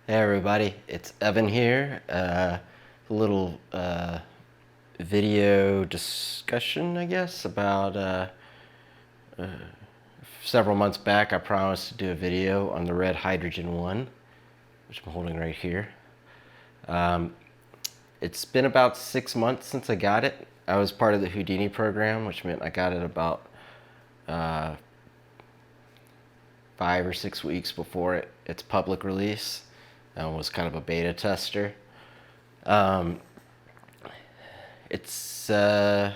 Hey everybody, it's Evan here. A little video discussion, I guess, about several months back I promised to do a video on the red hydrogen one, which I'm holding right here. It's been about 6 months since I got it. I was part of the Houdini program, which meant I got it about 5 or 6 weeks before its public release. I was kind of a beta tester. Um, it's an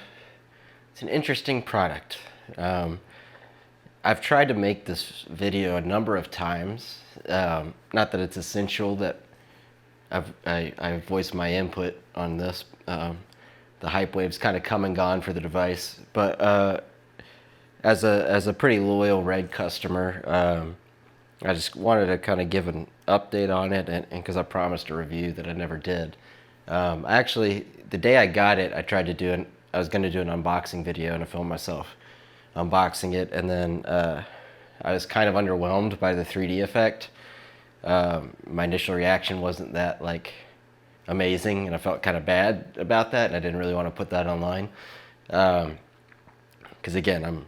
interesting product. I've tried to make this video a number of times. Not that it's essential that I've voiced my input on this. The hype wave's kind of come and gone for the device, but as a pretty loyal Red customer, I just wanted to kind of give an update on it, and because I promised a review that I never did. Actually, the day I got it, I was going to do an unboxing video, and I filmed myself unboxing it, and then I was kind of underwhelmed by the 3D effect. My initial reaction wasn't that amazing, and I felt kind of bad about that, and I didn't really want to put that online. Because again, I'm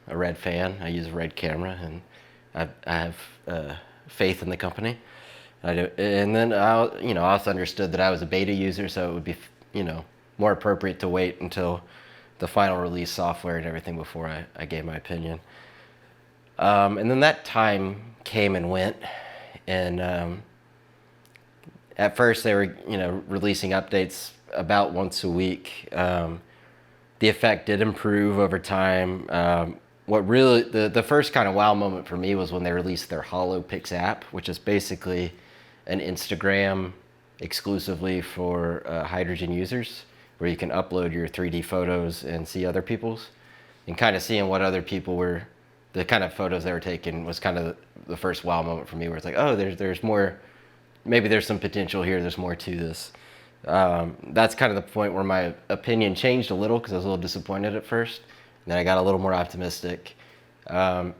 a Red fan. I use a Red camera, and I have faith in the company. I do, and then I also understood that I was a beta user, so it would be more appropriate to wait until the final release software and everything before I gave my opinion. And then that time came and went, and at first they were releasing updates about once a week. The effect did improve over time. What really the first kind of wow moment for me was when they released their HoloPix app, which is basically an Instagram exclusively for hydrogen users, where you can upload your 3D photos and see other people's, and kind of seeing what other people were, the kind of photos they were taking was kind of the first wow moment for me, where it's like, oh, there's more, maybe there's some potential here, there's more to this. That's kind of the point where my opinion changed a little, because I was a little disappointed at first. And then I got a little more optimistic. But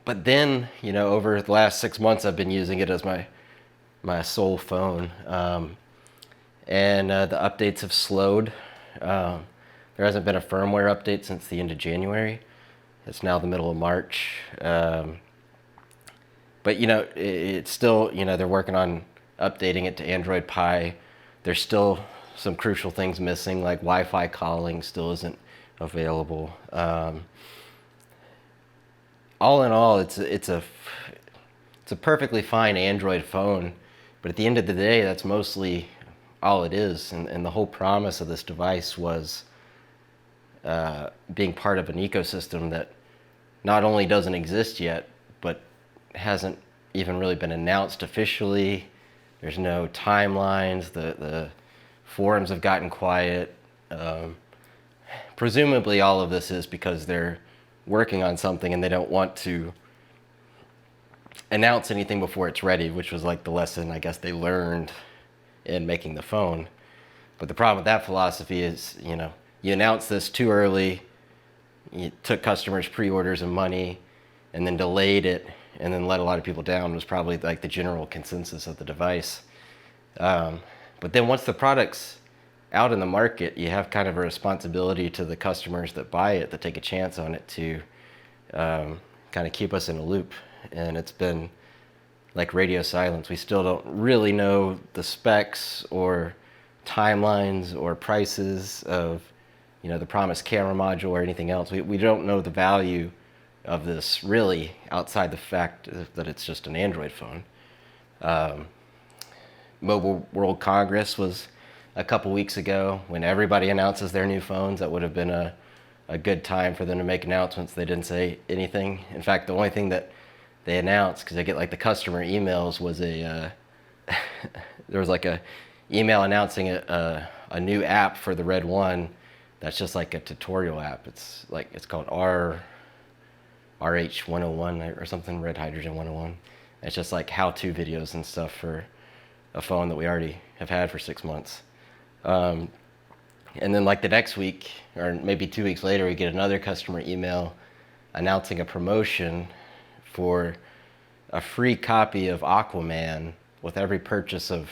then, over the last 6 months, I've been using it as my sole phone. And the updates have slowed. There hasn't been a firmware update since the end of January. It's now the middle of March. But, it's still, they're working on updating it to Android Pie. There's still some crucial things missing, like Wi-Fi calling still isn't available. All in all, it's a perfectly fine Android phone, but at the end of the day, that's mostly all it is. And the whole promise of this device was being part of an ecosystem that not only doesn't exist yet, but hasn't even really been announced officially. There's no timelines. The forums have gotten quiet. Presumably all of this is because they're working on something and they don't want to announce anything before it's ready, which was like the lesson I guess they learned in making the phone. But the problem with that philosophy is, you announce this too early, you took customers' pre-orders and money, and then delayed it, and then let a lot of people down, was probably like the general consensus of the device. But then once the product's out in the market, you have kind of a responsibility to the customers that buy it, that take a chance on it, to kind of keep us in a loop. And it's been like radio silence. We still don't really know the specs or timelines or prices of the promised camera module or anything else. We don't know the value of this really, outside the fact that it's just an Android phone. Mobile World Congress was a couple weeks ago. When everybody announces their new phones, that would have been a good time for them to make announcements. They didn't say anything. In fact, the only thing that they announced, because I get the customer emails, was there was a email announcing a new app for the Red One. That's just like a tutorial app. It's called RH 101 or something, Red Hydrogen 101. It's just like how-to videos and stuff for a phone that we already have had for 6 months. And then the next week, or maybe 2 weeks later, we get another customer email announcing a promotion for a free copy of Aquaman with every purchase of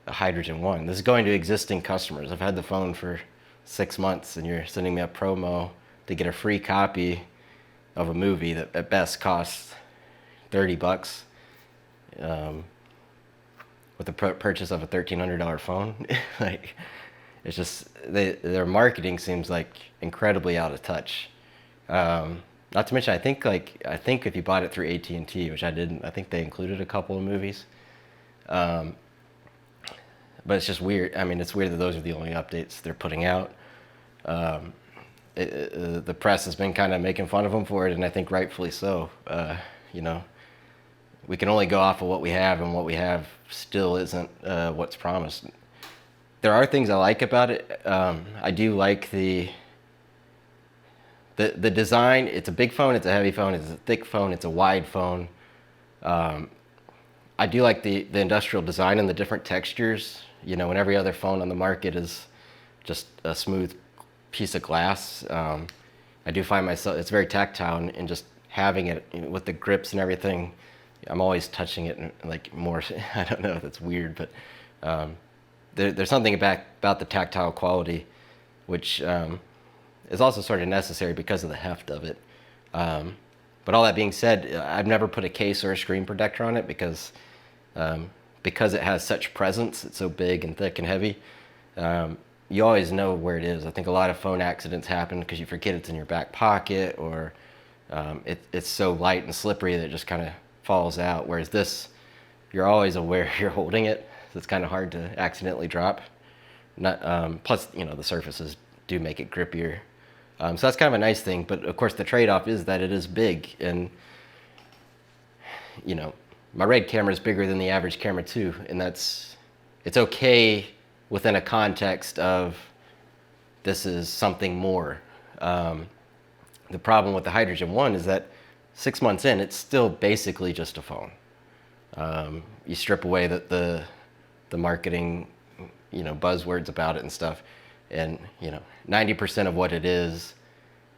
a Hydrogen One. This is going to existing customers. I've had the phone for 6 months, and you're sending me a promo to get a free copy of a movie that at best costs $30, with the purchase of a $1,300 phone. Like, it's just their marketing seems like incredibly out of touch. Not to mention, I think if you bought it through AT&T, which I didn't, I think they included a couple of movies. But it's just weird. I mean, it's weird that those are the only updates they're putting out. The press has been kind of making fun of them for it, and I think rightfully so. You know, we can only go off of what we have, and what we have still isn't what's promised. There are things I like about it. I do like the design. It's a big phone, it's a heavy phone, it's a thick phone, it's a wide phone. I do like the industrial design and the different textures. You know, when every other phone on the market is just a smooth piece of glass. I do find myself, it's very tactile, and just having it, you know, with the grips and everything, I'm always touching it and like more, I don't know if that's weird, but there's something about the tactile quality, which is also sort of necessary because of the heft of it. But all that being said, I've never put a case or a screen protector on it because it has such presence. It's so big and thick and heavy. You always know where it is. I think a lot of phone accidents happen because you forget it's in your back pocket, or it's so light and slippery that it just kind of falls out. Whereas this, you're always aware you're holding it, so it's kind of hard to accidentally drop. Plus, you know, the surfaces do make it grippier. So that's kind of a nice thing, but of course the trade-off is that it is big, and you know, my RED camera is bigger than the average camera too, and it's okay within a context of this is something more. The problem with the Hydrogen One is that 6 months in, it's still basically just a phone. You strip away the marketing, you know, buzzwords about it and stuff, and you know, 90% of what it is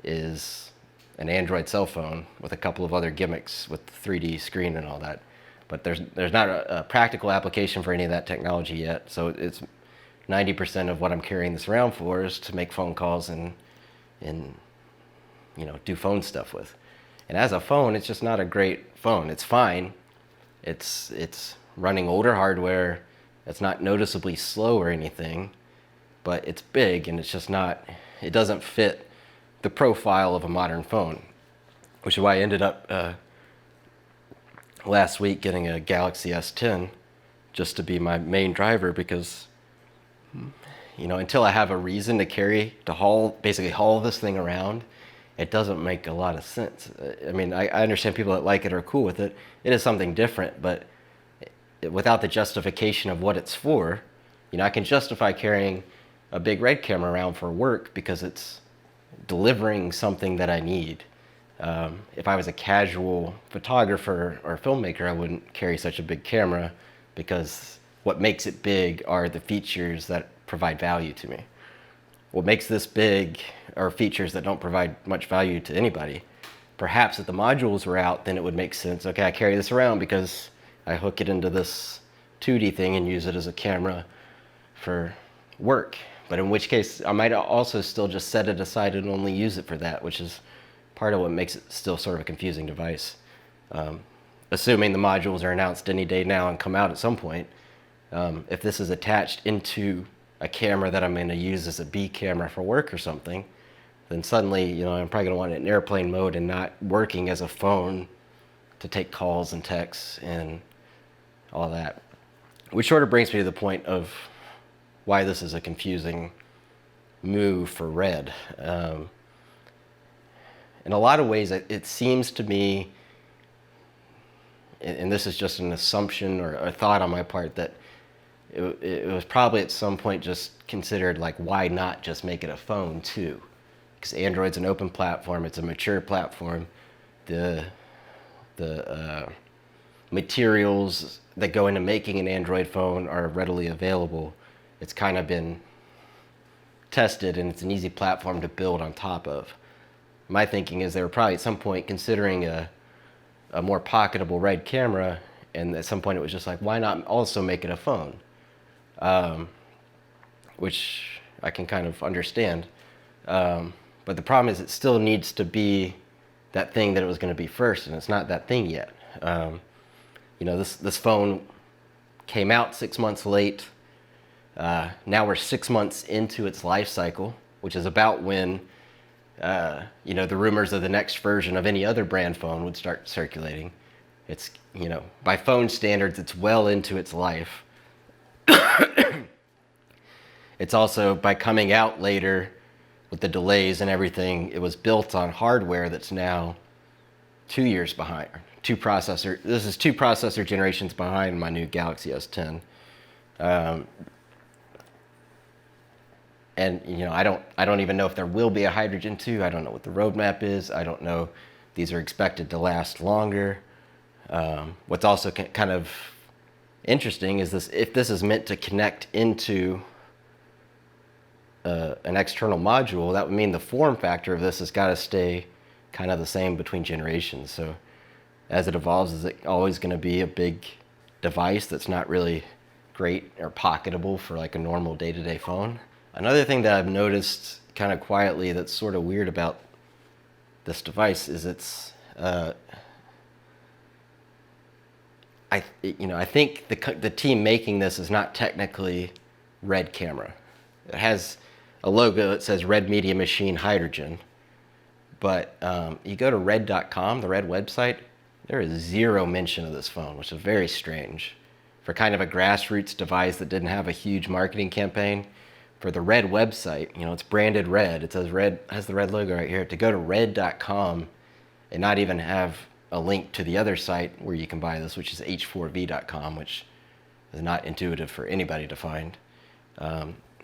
an Android cell phone with a couple of other gimmicks with the 3D screen and all that. But there's not a practical application for any of that technology yet. So it's 90% of what I'm carrying this around for is to make phone calls and you know, do phone stuff with. And as a phone, it's just not a great phone. It's fine. It's running older hardware. It's not noticeably slow or anything, but it's big, and it's just not, it doesn't fit the profile of a modern phone, which is why I ended up last week getting a Galaxy S10 just to be my main driver, because you know, until I have a reason to basically haul this thing around, it doesn't make a lot of sense. I mean, I understand people that like it are cool with it. It is something different, but without the justification of what it's for, you know, I can justify carrying a big RED camera around for work because it's delivering something that I need. If I was a casual photographer or filmmaker, I wouldn't carry such a big camera, because what makes it big are the features that provide value to me. What makes this big are features that don't provide much value to anybody. Perhaps if the modules were out, then it would make sense. Okay, I carry this around because I hook it into this 2D thing and use it as a camera for work. But in which case, I might also still just set it aside and only use it for that, which is part of what makes it still sort of a confusing device. Assuming the modules are announced any day now and come out at some point, if this is attached into a camera that I'm going to use as a B camera for work or something, then suddenly, you know, I'm probably going to want it in airplane mode and not working as a phone to take calls and texts and all that. Which sort of brings me to the point of why this is a confusing move for RED. In a lot of ways, it seems to me, and this is just an assumption or a thought on my part, that it was probably at some point just considered like, why not just make it a phone too? Because Android's an open platform, it's a mature platform. The materials that go into making an Android phone are readily available. It's kind of been tested, and it's an easy platform to build on top of. My thinking is they were probably at some point considering a more pocketable RED camera And at some point it was just like, why not also make it a phone? Which I can kind of understand. But the problem is it still needs to be that thing that it was going to be first, and it's not that thing yet. This phone came out 6 months late. Now we're 6 months into its life cycle, which is about when the rumors of the next version of any other brand phone would start circulating. It's, by phone standards, it's well into its life. It's also, by coming out later with the delays and everything, it was built on hardware that's now 2 years behind. This is two processor generations behind my new Galaxy S10. And I don't even know if there will be a Hydrogen 2. I don't know what the roadmap is. I don't know. These are expected to last longer. What's also kind of interesting is if this is meant to connect into an external module, that would mean the form factor of this has got to stay kind of the same between generations. So as it evolves, is it always going to be a big device that's not really great or pocketable for like a normal day-to-day phone? Another thing that I've noticed kind of quietly that's sort of weird about this device is I think the team making this is not technically Red Camera. It has a logo that says Red Media Machine Hydrogen, but you go to red.com, the Red website, there is zero mention of this phone, which is very strange. For kind of a grassroots device that didn't have a huge marketing campaign, for the Red website, it's branded Red. It says Red, has the Red logo right here. To go to red.com and not even have a link to the other site where you can buy this, which is h4v.com, which is not intuitive for anybody to find.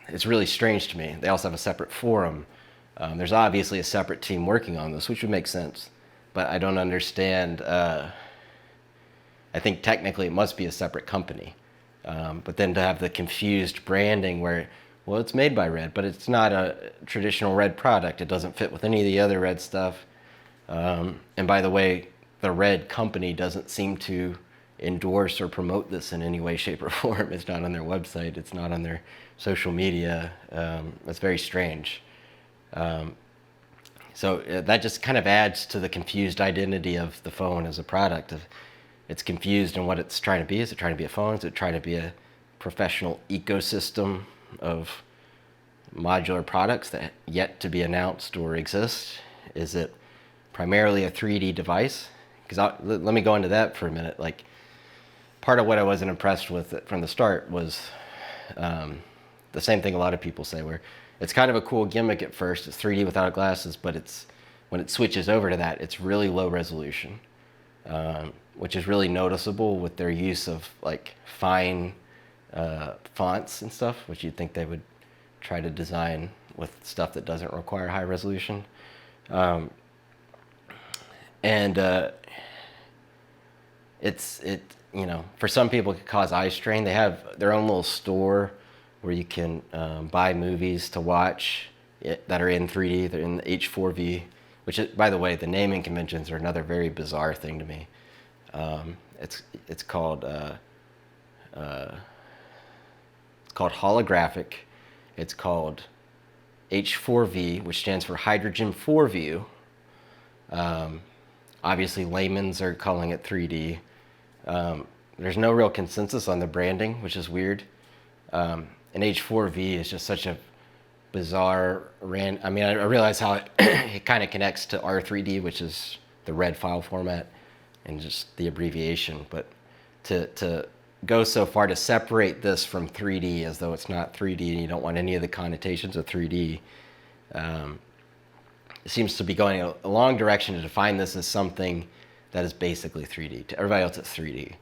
It's really strange to me. They also have a separate forum. There's obviously a separate team working on this, which would make sense. But I don't understand. I think technically it must be a separate company. But then to have the confused branding where, well, it's made by Red, but it's not a traditional Red product. It doesn't fit with any of the other Red stuff. And by the way, the Red company doesn't seem to endorse or promote this in any way, shape, or form. It's not on their website. It's not on their social media. It's very strange. So that just kind of adds to the confused identity of the phone as a product. It's confused in what it's trying to be. Is it trying to be a phone? Is it trying to be a professional ecosystem of modular products that yet to be announced or exist? Is it primarily a 3D device? Because let me go into that for a minute. Like, part of what I wasn't impressed with from the start was the same thing a lot of people say, where it's kind of a cool gimmick at first. It's 3D without glasses, but when it switches over to that, it's really low resolution, which is really noticeable with their use of like fine fonts and stuff, which you'd think they would try to design with stuff that doesn't require high resolution. For some people it could cause eye strain. They have their own little store where you can buy movies to watch that are in 3D. They're in the H4V, which is, by the way, the naming conventions are another very bizarre thing to me. It's called holographic. It's called H4V, which stands for Hydrogen 4 View. Obviously, layman's are calling it 3D. There's no real consensus on the branding, which is weird. And H4V is just such a bizarre I realize how it kind of connects to R3D, which is the Red file format, and just the abbreviation. But to go so far to separate this from 3D as though it's not 3D and you don't want any of the connotations of 3D, it seems to be going a long direction to define this as something that is basically 3D. To everybody else, it's 3D.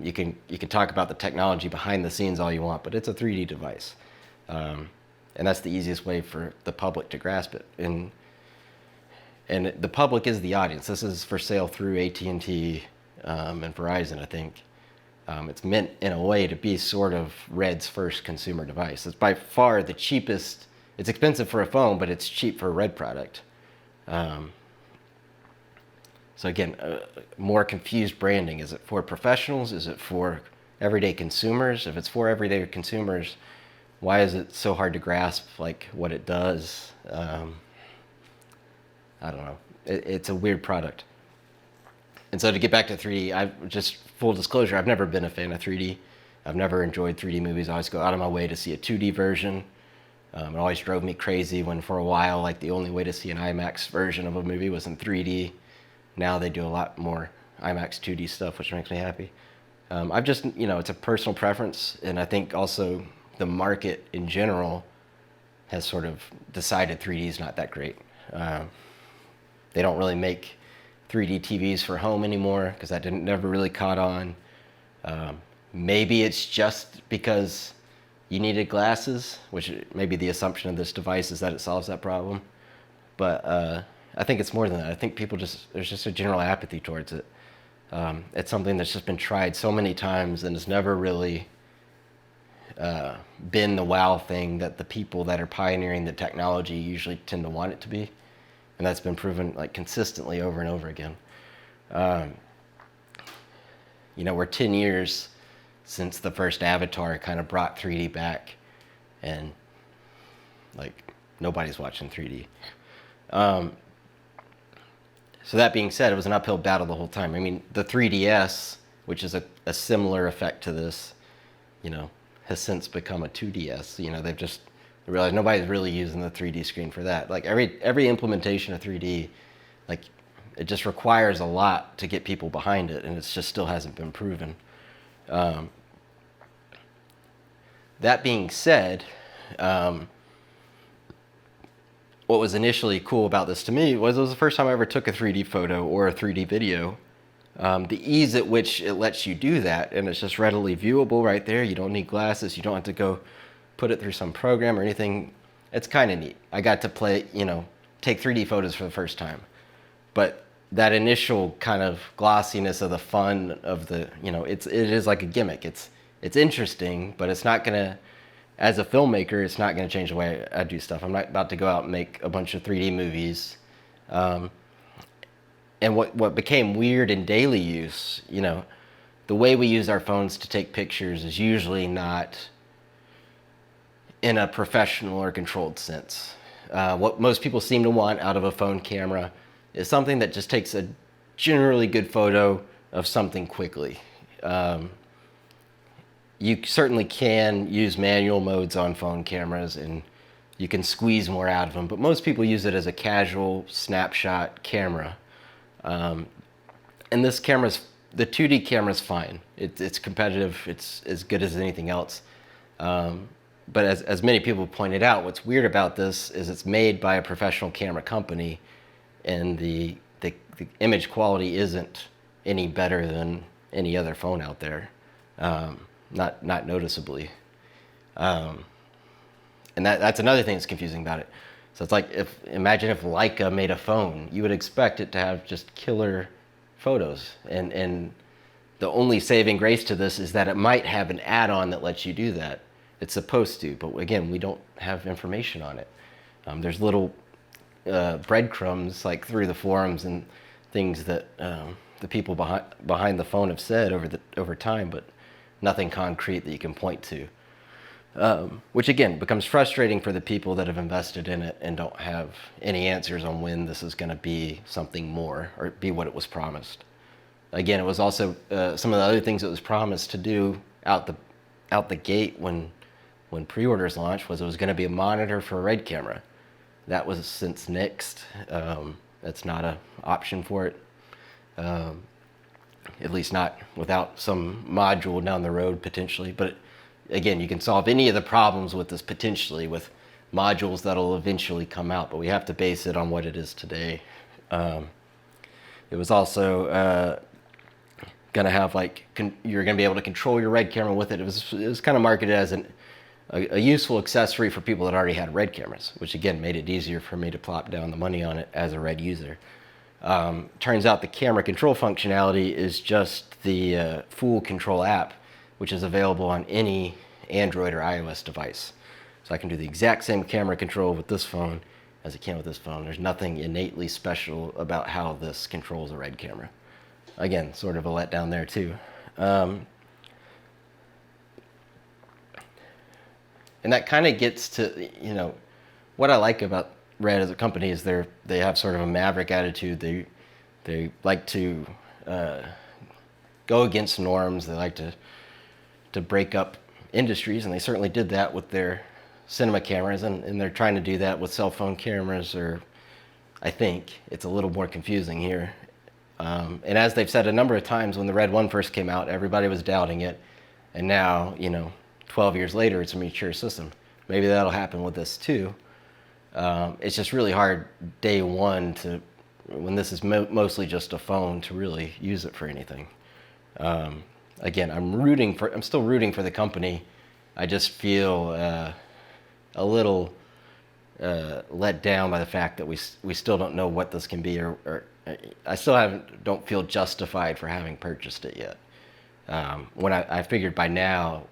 You can talk about the technology behind the scenes all you want, but it's a 3D device. And that's the easiest way for the public to grasp it. And the public is the audience. This is for sale through AT&T and Verizon, I think. It's meant in a way to be sort of Red's first consumer device. It's by far the cheapest. It's expensive for a phone, but it's cheap for a Red product. So again, more confused branding. Is it for professionals? Is it for everyday consumers? If it's for everyday consumers, why is it so hard to grasp like what it does? I don't know. It's a weird product. And so to get back to 3D, just full disclosure, I've never been a fan of 3D. I've never enjoyed 3D movies. I always go out of my way to see a 2D version. It always drove me crazy when for a while, like the only way to see an IMAX version of a movie was in 3D. Now they do a lot more IMAX 2D stuff, which makes me happy. I've just, it's a personal preference. And I think also the market in general has sort of decided 3D is not that great. They don't really make 3D TVs for home anymore because that never really caught on. Maybe it's just because you needed glasses, which maybe the assumption of this device is that it solves that problem. But I think it's more than that. I think there's just a general apathy towards it. It's something that's just been tried so many times and has never really been the wow thing that the people that are pioneering the technology usually tend to want it to be. And that's been proven like consistently over and over again. We're 10 years since the first Avatar kind of brought 3D back, and like nobody's watching 3D. So that being said, it was an uphill battle the whole time. I mean, the 3DS, which is a similar effect to this, has since become a 2DS. They've just realized nobody's really using the 3D screen for that. Like every implementation of 3D, like it just requires a lot to get people behind it, and it just still hasn't been proven. That being said, what was initially cool about this to me was it was the first time I ever took a 3D photo or a 3D video. The ease at which it lets you do that, and it's just readily viewable right there. You don't need glasses. You don't have to go put it through some program or anything. It's kind of neat. I got to take 3D photos for the first time. But that initial kind of glossiness of the fun of the, it is like a gimmick. It's interesting, but it's not gonna, as a filmmaker, it's not gonna change the way I do stuff. I'm not about to go out and make a bunch of 3D movies. And what became weird in daily use, the way we use our phones to take pictures is usually not in a professional or controlled sense. What most people seem to want out of a phone camera is something that just takes a generally good photo of something quickly. You certainly can use manual modes on phone cameras and you can squeeze more out of them, but most people use it as a casual snapshot camera. And this the 2D camera's fine. It's competitive, it's as good as anything else. But as many people pointed out, what's weird about this is it's made by a professional camera company, and the image quality isn't any better than any other phone out there, not noticeably. And that's another thing that's confusing about it. So it's like imagine if Leica made a phone, you would expect it to have just killer photos, and the only saving grace to this is that it might have an add-on that lets you do that. It's supposed to, but again, we don't have information on it. There's little breadcrumbs like through the forums and things that the people behind the phone have said over time, but nothing concrete that you can point to. Which again becomes frustrating for the people that have invested in it and don't have any answers on when this is going to be something more or be what it was promised. Again, it was also some of the other things it was promised to do out the gate when pre-orders launched was it was going to be a monitor for a RED camera. That was since nixed. That's not an option for it. At least not without some module down the road potentially. But again, you can solve any of the problems with this potentially with modules that'll eventually come out, but we have to base it on what it is today. It was also going to have you're going to be able to control your RED camera with it. It was kind of marketed as a useful accessory for people that already had RED cameras, which again made it easier for me to plop down the money on it as a RED user. Turns out the camera control functionality is just the full control app, which is available on any Android or iOS device. So I can do the exact same camera control with this phone as it can with this phone. There's nothing innately special about how this controls a Red camera. Again, sort of a letdown there too. And that kind of gets to, what I like about Red as a company is they have sort of a maverick attitude. They like to go against norms. They like to break up industries, and they certainly did that with their cinema cameras, and they're trying to do that with cell phone cameras, or I think it's a little more confusing here. And as they've said a number of times, when the Red 1 first came out, everybody was doubting it, and now, 12 years later, it's a mature system. Maybe that'll happen with this too. It's just really hard day one when this is mostly just a phone, to really use it for anything. Again, I'm still rooting for the company. I just feel a little let down by the fact that we still don't know what this can be, or I still don't feel justified for having purchased it yet. When I figured by now,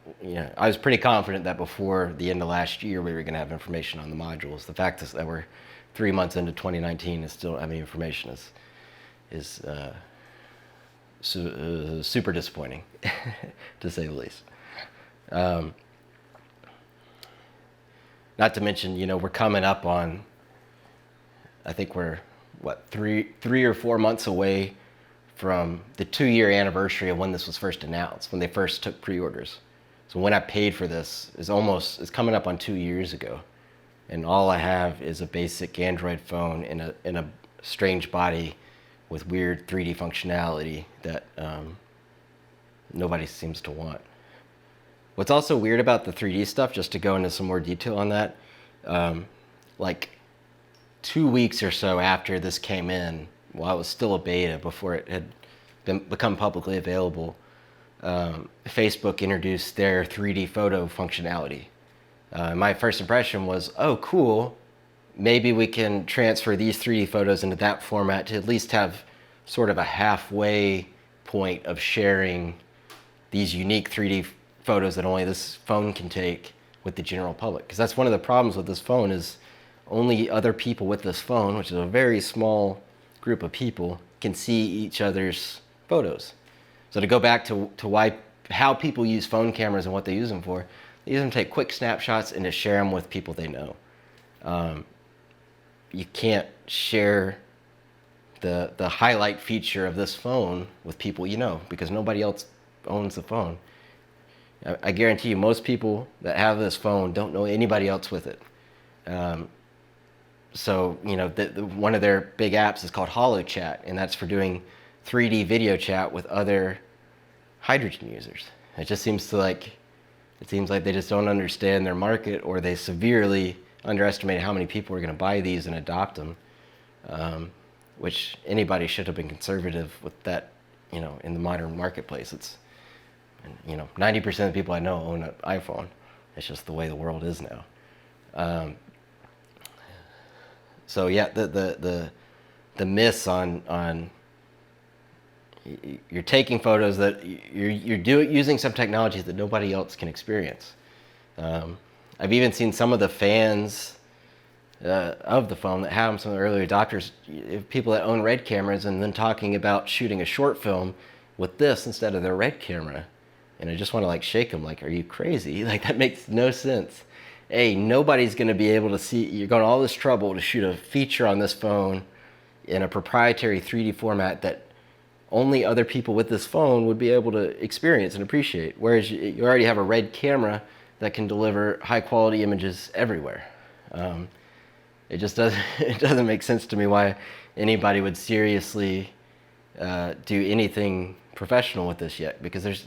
I was pretty confident that before the end of last year we were going to have information on the modules. The fact is that we're 3 months into 2019 and still having information is super disappointing, to say the least. Not to mention, we're coming up on, I think we're, 3 or 4 months away from the 2-year anniversary of when this was first announced, when they first took pre-orders. So when I paid for this it's coming up on 2 years ago. And all I have is a basic Android phone in a strange body with weird 3D functionality that nobody seems to want. What's also weird about the 3D stuff, just to go into some more detail on that, like 2 weeks or so after this came in, while it was still a beta before it had become publicly available, Facebook introduced their 3D photo functionality. My first impression was, oh, cool. Maybe we can transfer these 3D photos into that format to at least have sort of a halfway point of sharing these unique 3D photos that only this phone can take with the general public. Because that's one of the problems with this phone, is only other people with this phone, which is a very small group of people, can see each other's photos. So to go back to how people use phone cameras and what they use them for, they use them to take quick snapshots and to share them with people they know. You can't share the highlight feature of this phone with people you know, because nobody else owns the phone. I guarantee you, most people that have this phone don't know anybody else with it. So, one of their big apps is called HoloChat, and that's for doing 3D video chat with other hydrogen users. It seems like they just don't understand their market, or they severely underestimate how many people are going to buy these and adopt them, which anybody should have been conservative with that, in the modern marketplace. 90% of the people I know own an iPhone. It's just the way the world is now. So yeah, the miss on you're taking photos that you're using some technology that nobody else can experience. I've even seen some of the fans of the phone that have them, some of the early adopters, people that own Red cameras, and then talking about shooting a short film with this instead of their Red camera. And I just want to shake them, are you crazy? That makes no sense. Hey, nobody's going to be able to see, you're going to all this trouble to shoot a feature on this phone in a proprietary 3D format that only other people with this phone would be able to experience and appreciate. Whereas you already have a Red camera that can deliver high quality images everywhere. It just doesn't make sense to me why anybody would seriously do anything professional with this yet, because there's,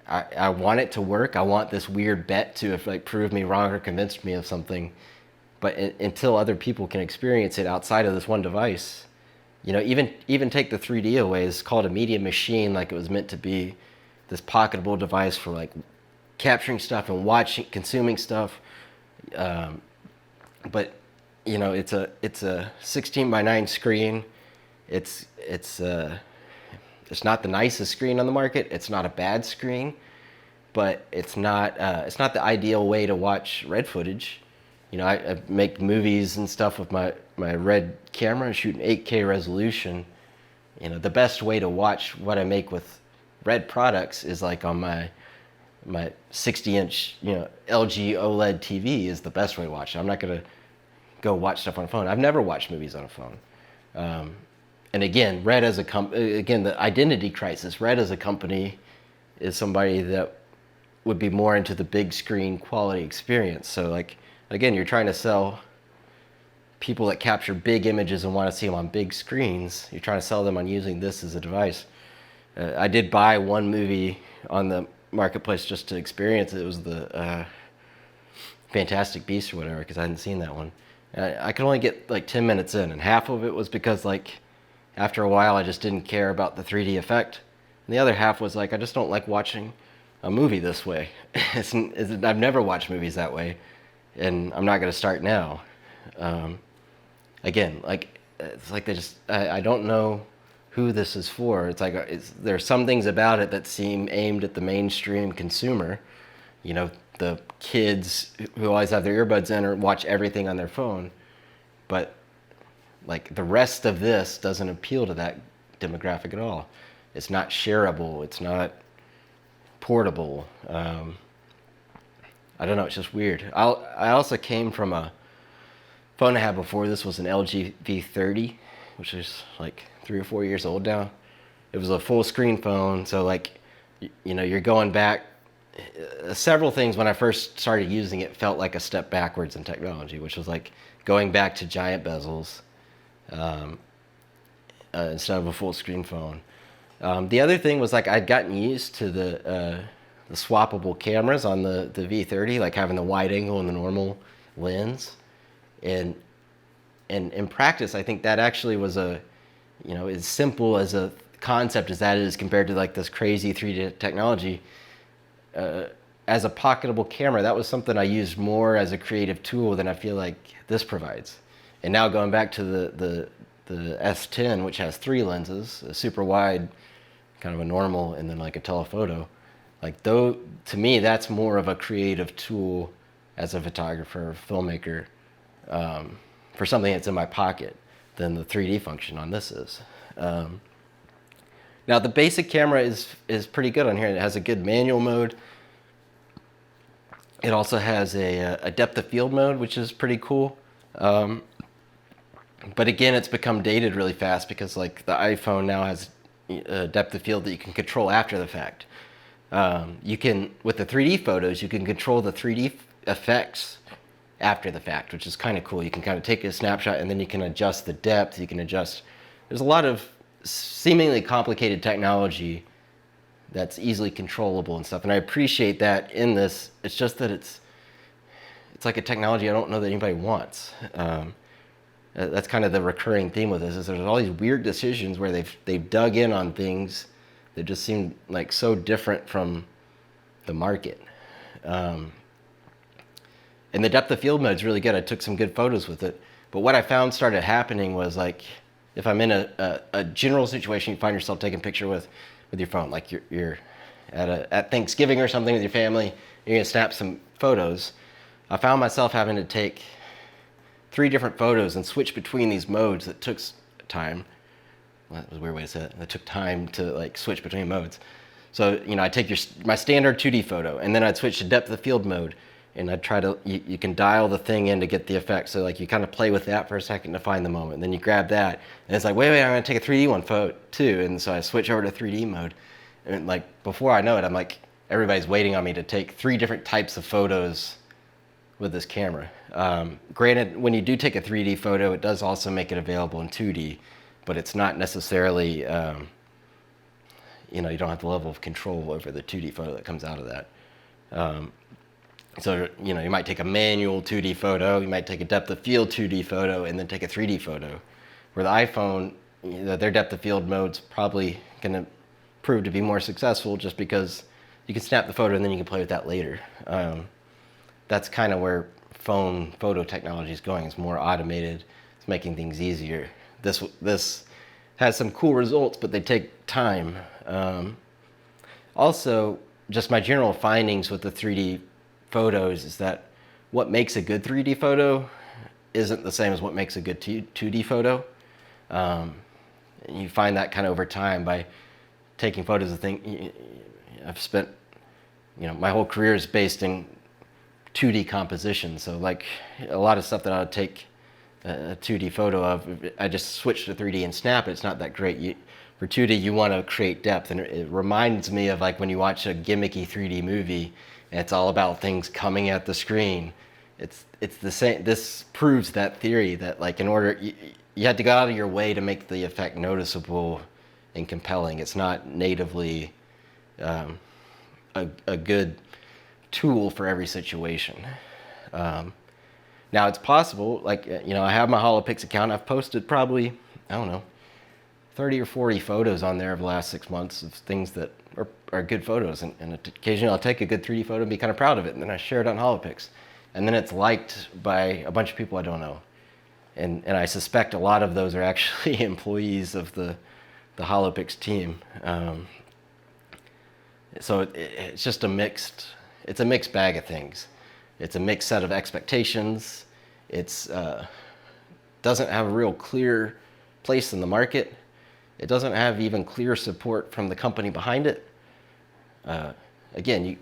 I want it to work. I want this weird bet to prove me wrong or convince me of something. But until other people can experience it outside of this one device, even take the 3D away, it's called a media machine, like it was meant to be this pocketable device for capturing stuff and watching, consuming stuff. But it's a 16:9 screen. It's not the nicest screen on the market. It's not a bad screen, but it's not the ideal way to watch Red footage. I make movies and stuff with my Red camera, shoot an 8K resolution. The best way to watch what I make with Red products is like on my 60-inch, LG OLED TV is the best way to watch it. I'm not gonna go watch stuff on a phone. I've never watched movies on a phone. And again, Red as a again, the identity crisis. Red as a company is somebody that would be more into the big screen quality experience. So like, again, you're trying to sell people that capture big images and want to see them on big screens. You're trying to sell them on using this as a device. I did buy one movie on the marketplace just to experience it. It was the Fantastic Beasts or whatever, because I hadn't seen that one. I could only get like 10 minutes in, and half of it was because like after a while I just didn't care about the 3D effect, and the other half was like I just don't like watching a movie this way. I've never watched movies that way, and I'm not going to start now. Again, like it's like I don't know who this is for. It's like there's some things about it that seem aimed at the mainstream consumer. The kids who always have their earbuds in or watch everything on their phone. But like the rest of this doesn't appeal to that demographic at all. It's not shareable. It's not portable. I don't know. It's just weird. I also came from a phone I had before this was an LG V30, which is like 3 or 4 years old now. It was a full screen phone. So like, you're going back. Several things when I first started using it felt like a step backwards in technology, which was like going back to giant bezels instead of a full screen phone. The other thing was like I'd gotten used to the swappable cameras on the V30, like having the wide angle and the normal lens. And in practice, I think that actually was as simple as a concept as that is compared to like this crazy 3D technology. As a pocketable camera, that was something I used more as a creative tool than I feel like this provides. And now going back to the S10, which has 3 lenses, a super wide, kind of a normal, and then like a telephoto. Like though, to me, that's more of a creative tool as a photographer, filmmaker, for something that's in my pocket than the 3D function on this is. Now the basic camera is pretty good on here. It has a good manual mode. It also has a depth of field mode, which is pretty cool. But again, it's become dated really fast because like the iPhone now has a depth of field that you can control after the fact. You can, with the 3D photos, you can control the 3D effects after the fact, which is kind of cool. You can kind of take a snapshot and then you can adjust the depth. You can adjust. There's a lot of seemingly complicated technology that's easily controllable and stuff. And I appreciate that in this. It's just that it's like a technology I don't know that anybody wants. That's kind of the recurring theme with this, is there's all these weird decisions where they've dug in on things that just seem like so different from the market. And the depth of field mode is really good. I took some good photos with it. But what I found started happening was like, if I'm in a general situation, you find yourself taking a picture with your phone, like you're at Thanksgiving or something with your family, you're gonna snap some photos. I found myself having to take 3 different photos and switch between these modes that took time. Well, that was a weird way to say it. It took time to like switch between modes. So, I take my standard 2D photo, and then I'd switch to depth of field mode, and I'd try to, you can dial the thing in to get the effect. So like you kind of play with that for a second to find the moment. Then you grab that, and it's like, wait, I'm gonna take a 3D one photo too. And so I switch over to 3D mode. And like, before I know it, I'm like, everybody's waiting on me to take 3 different types of photos with this camera. Granted, when you do take a 3D photo, it does also make it available in 2D, but it's not necessarily, you don't have the level of control over the 2D photo that comes out of that. So, you might take a manual 2D photo, you might take a depth of field 2D photo, and then take a 3D photo. Where the iPhone, their depth of field mode's probably gonna prove to be more successful just because you can snap the photo and then you can play with that later. That's kind of where phone photo technology is going. It's more automated, it's making things easier. This has some cool results, but they take time. Also, just my general findings with the 3D photos is that what makes a good 3D photo isn't the same as what makes a good 2D photo. You find that kind of over time by taking photos of things. I've spent, my whole career is based in 2D composition. So like a lot of stuff that I would take a 2D photo of, I just switch to 3D and snap it. It's not that great. For 2D, you want to create depth, and it reminds me of like when you watch a gimmicky 3D movie, and it's all about things coming at the screen. It's the same. This proves that theory that like in order you had to go out of your way to make the effect noticeable and compelling. It's not natively a good tool for every situation. Now it's possible, like, I have my HoloPix account. I've posted probably, I don't know, 30 or 40 photos on there over the last 6 months of things that are good photos. And occasionally I'll take a good 3D photo and be kind of proud of it. And then I share it on HoloPix. And then it's liked by a bunch of people I don't know. And I suspect a lot of those are actually employees of the HoloPix team. So it's just a mixed bag of things. It's a mixed set of expectations. It's doesn't have a real clear place in the market. It doesn't have even clear support from the company behind it. Again,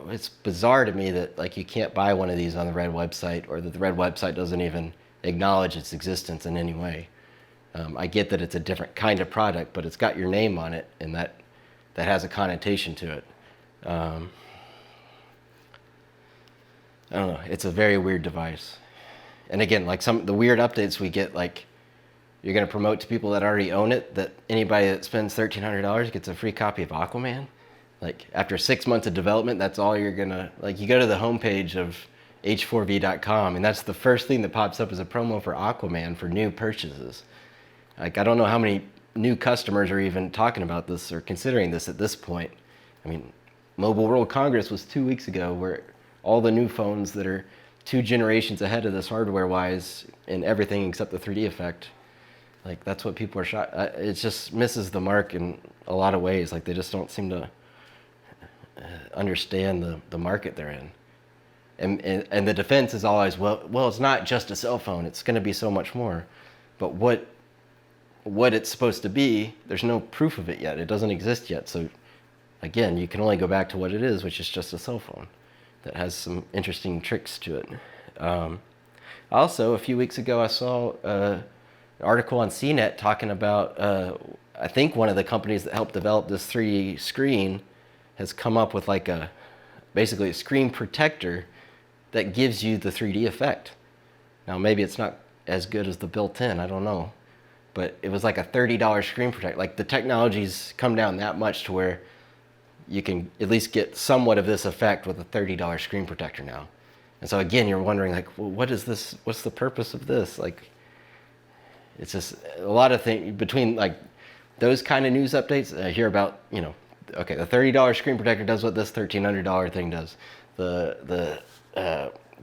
it's bizarre to me that like you can't buy one of these on the Red website, or that the Red website doesn't even acknowledge its existence in any way. I get that it's a different kind of product, but it's got your name on it, and that has a connotation to it. I don't know. It's a very weird device. And again, like the weird updates we get, like you're going to promote to people that already own it that anybody that spends $1,300 gets a free copy of Aquaman. Like after 6 months of development, that's all you're going to, like you go to the homepage of h4v.com and that's the first thing that pops up as a promo for Aquaman for new purchases. Like I don't know how many new customers are even talking about this or considering this at this point. I mean, Mobile World Congress was 2 weeks ago, where all the new phones that are 2 generations ahead of this hardware-wise in everything except the 3D effect, like that's what people are shot. It just misses the mark in a lot of ways. Like they just don't seem to understand the market they're in. And the defense is always, well, it's not just a cell phone. It's going to be so much more. But what it's supposed to be, there's no proof of it yet. It doesn't exist yet. So again, you can only go back to what it is, which is just a cell phone that has some interesting tricks to it. Also, a few weeks ago, I saw an article on CNET talking about, I think one of the companies that helped develop this 3D screen has come up with like basically a screen protector that gives you the 3D effect. Now, maybe it's not as good as the built-in, I don't know. But it was like a $30 screen protector. Like the technology's come down that much to where you can at least get somewhat of this effect with a $30 screen protector now. And so again, you're wondering like, well, what is this? What's the purpose of this? Like, it's just a lot of things between like those kind of news updates. I hear about, okay, the $30 screen protector does what this $1,300 thing does. The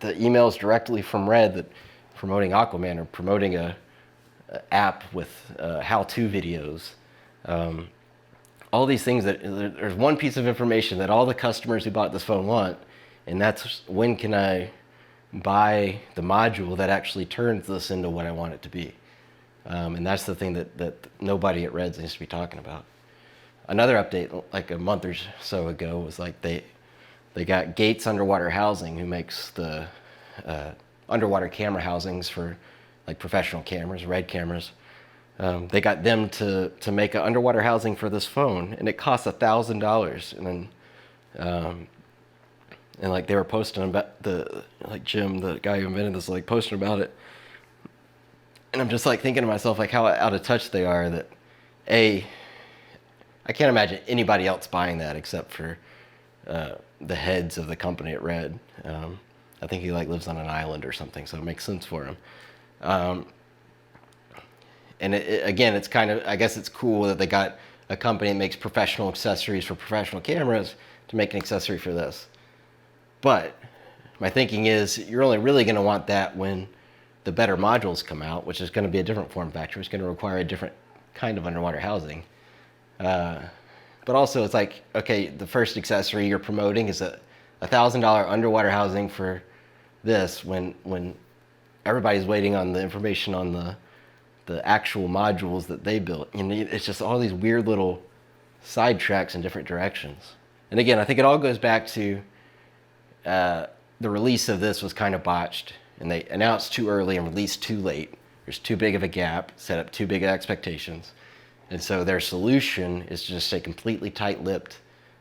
emails directly from Red that promoting Aquaman or promoting a app with how-to videos. All these things that there's one piece of information that all the customers who bought this phone want, and that's when can I buy the module that actually turns this into what I want it to be. And that's the thing that nobody at Red seems to be talking about. Another update like a month or so ago was like they got Gates Underwater Housing, who makes the underwater camera housings for like professional cameras, Red cameras. They got them to make an underwater housing for this phone, and it costs $1,000. And then, and like they were posting about Jim, the guy who invented this, like posting about it. And I'm just like thinking to myself, like how out of touch they are. That I can't imagine anybody else buying that except for the heads of the company at Red. I think he like lives on an island or something, so it makes sense for him. And again, it's kind of, I guess it's cool that they got a company that makes professional accessories for professional cameras to make an accessory for this. But my thinking is you're only really going to want that when the better modules come out, which is going to be a different form factor. It's going to require a different kind of underwater housing. But also it's like, okay, the first accessory you're promoting is a $1,000 underwater housing for this when everybody's waiting on the information on the actual modules that they built. It's just all these weird little sidetracks in different directions. And again, I think it all goes back to the release of this was kind of botched, and they announced too early and released too late. There's too big of a gap, set up too big of expectations. And so their solution is to just stay completely tight-lipped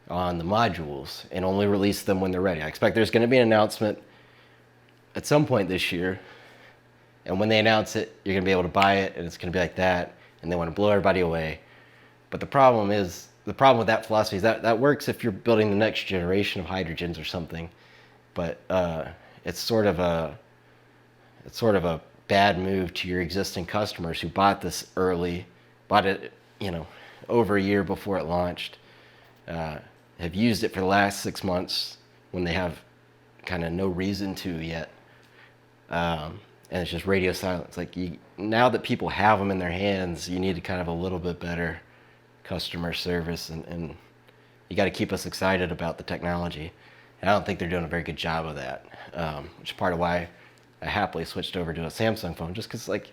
on the modules and only release them when they're ready. I expect there's going to be an announcement at some point this year, and when they announce it, you're going to be able to buy it, and it's going to be like that, and they want to blow everybody away. But the problem with that philosophy is that works if you're building the next generation of hydrogens or something, but it's sort of a bad move to your existing customers who bought this early, bought it, over a year before it launched, have used it for the last 6 months when they have kind of no reason to yet. And it's just radio silence. Like, now that people have them in their hands, you need to kind of a little bit better customer service, and you got to keep us excited about the technology. And I don't think they're doing a very good job of that, which is part of why I happily switched over to a Samsung phone, just because, like,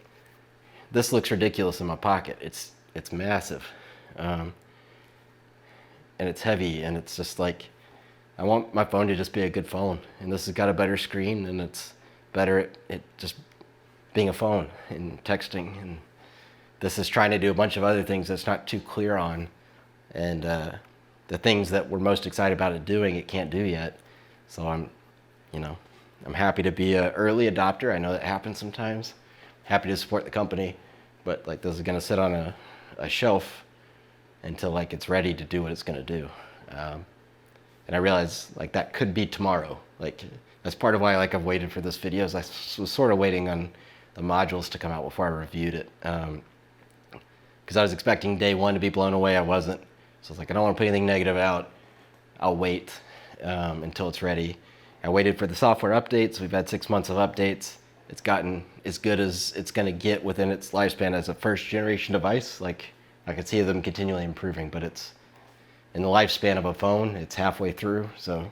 this looks ridiculous in my pocket. It's massive, and it's heavy, and it's just like, I want my phone to just be a good phone, and this has got a better screen, and it's better at just being a phone and texting, and this is trying to do a bunch of other things that's not too clear on, and the things that we're most excited about it doing, it can't do yet. So I'm happy to be an early adopter. I know that happens sometimes. Happy to support the company, but like, this is going to sit on a shelf until like it's ready to do what it's going to do. And I realize like that could be tomorrow. Like, that's part of why like I've waited for this video. Is I was sort of waiting on the modules to come out before I reviewed it, because I was expecting day one to be blown away. I wasn't. So I was like, I don't want to put anything negative out. I'll wait until it's ready. I waited for the software updates. We've had 6 months of updates. It's gotten as good as it's going to get within its lifespan as a first generation device. Like, I could see them continually improving, but it's in the lifespan of a phone, it's halfway through. So,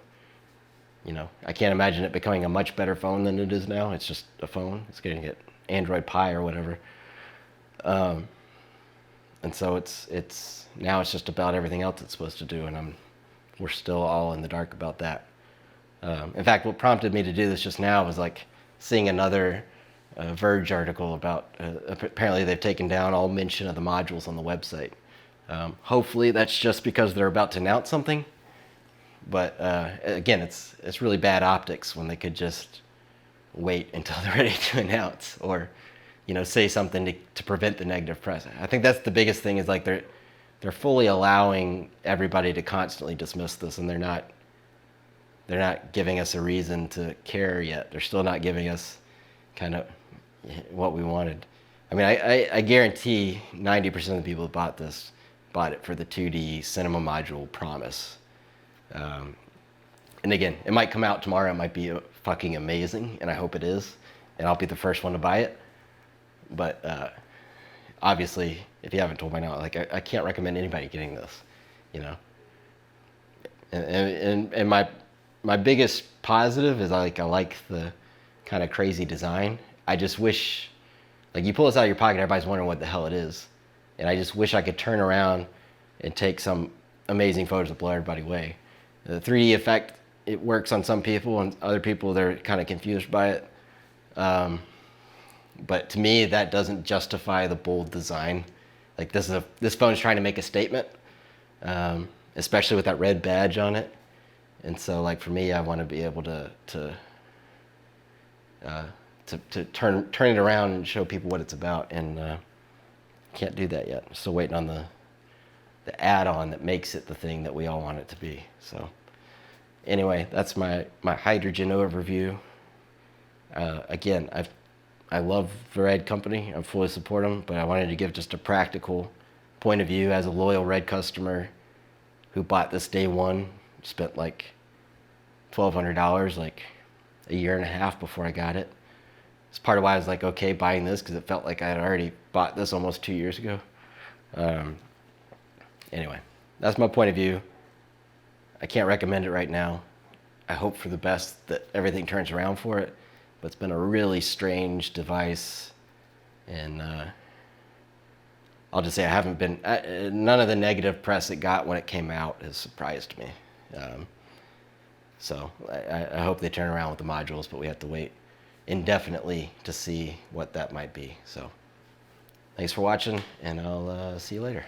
I can't imagine it becoming a much better phone than it is now. It's just a phone. It's going to get Android Pie or whatever. And so it's now it's just about everything else it's supposed to do, and we're still all in the dark about that. In fact, what prompted me to do this just now was like seeing another Verge article about apparently they've taken down all mention of the modules on the website. Hopefully that's just because they're about to announce something, but again, it's really bad optics when they could just wait until they're ready to announce, or say something to prevent the negative press. I think that's the biggest thing, is like they're fully allowing everybody to constantly dismiss this, and they're not giving us a reason to care yet. They're still not giving us kind of what we wanted. I mean, I guarantee 90% of the people who bought it for the 2D cinema module promise. And again, it might come out tomorrow. It might be fucking amazing, and I hope it is, and I'll be the first one to buy it. But obviously, if you haven't told by now, like, I can't recommend anybody getting this, And my biggest positive is I like the kind of crazy design. I just wish, like, you pull this out of your pocket, everybody's wondering what the hell it is, and I just wish I could turn around and take some amazing photos that blow everybody away. The 3D effect, it works on some people, and other people, they're kind of confused by it. But to me, that doesn't justify the bold design. Like, this phone's trying to make a statement, especially with that red badge on it. And so, like, for me, I want to be able to turn it around and show people what it's about, and can't do that yet. Still waiting on the add-on that makes it the thing that we all want it to be. So, anyway, that's my hydrogen overview. Again, I love the Red company. I fully support them, but I wanted to give just a practical point of view as a loyal Red customer who bought this day one, spent like $1,200 like a year and a half before I got it. It's part of why I was like, okay, buying this, because it felt like I had already bought this almost 2 years ago. Anyway, that's my point of view. I can't recommend it right now. I hope for the best that everything turns around for it, but it's been a really strange device, and I'll just say I haven't been. None of the negative press it got when it came out has surprised me. Um, so I hope they turn around with the modules, but we have to wait indefinitely to see what that might be. So thanks for watching, and I'll see you later.